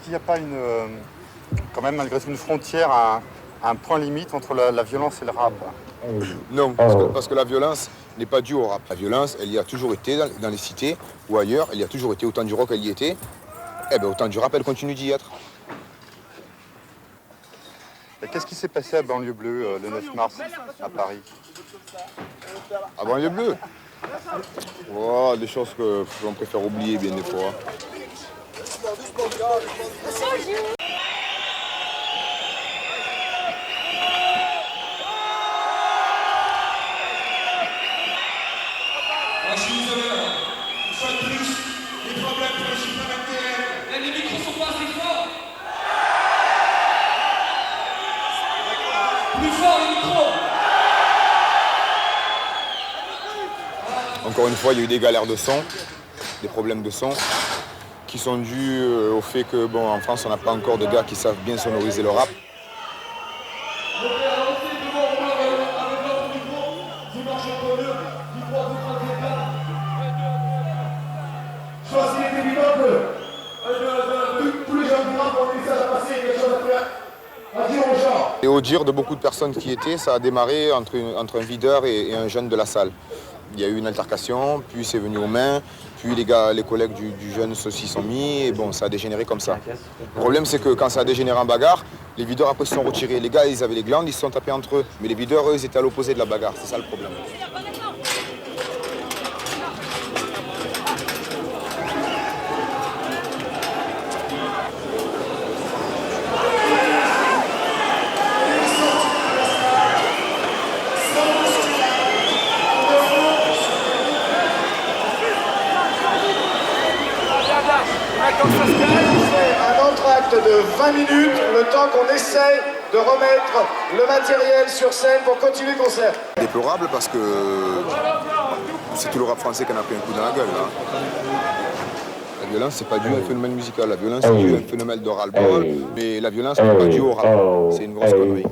qu'il n'y a pas quand même malgré tout une frontière, un point limite entre la violence et le rap? Non, parce que la violence n'est pas due au rap. La violence, elle y a toujours été dans les cités ou ailleurs, elle y a toujours été. Autant du rock, elle y était, eh ben, autant du rap, elle continue d'y être. Et qu'est-ce qui s'est passé à Banlieue Bleue le 9 mars à Paris? À Banlieue Bleue, oh, des choses qu'on préfère oublier bien des fois. Je suis désolé, une fois de plus, les problèmes pour le super MTL. Les micros sont pas assez forts. Plus fort les micros. Encore une fois, il y a eu des galères de son, des problèmes de son, qui sont dus au fait que, bon, en France, on n'a pas encore de gars qui savent bien sonoriser le rap. Et au dire de beaucoup de personnes qui étaient, ça a démarré entre un videur et un jeune de la salle. Il y a eu une altercation, puis c'est venu aux mains, puis les collègues du jeune s'y sont mis, et bon, ça a dégénéré comme ça. Le problème, c'est que quand ça a dégénéré en bagarre, les videurs après se sont retirés. Les gars, ils avaient les glandes, ils se sont tapés entre eux. Mais les videurs, eux, ils étaient à l'opposé de la bagarre. C'est ça le problème. Un entracte de 20 minutes, le temps qu'on essaye de remettre le matériel sur scène pour continuer le concert. Déplorable parce que c'est tout le rap français qui en a pris un coup dans la gueule. Là. La violence, c'est pas dû à un phénomène musical. La violence, c'est dû à un phénomène de ras-le-bol. Mais la violence n'est pas due au rap. C'est une grosse connerie.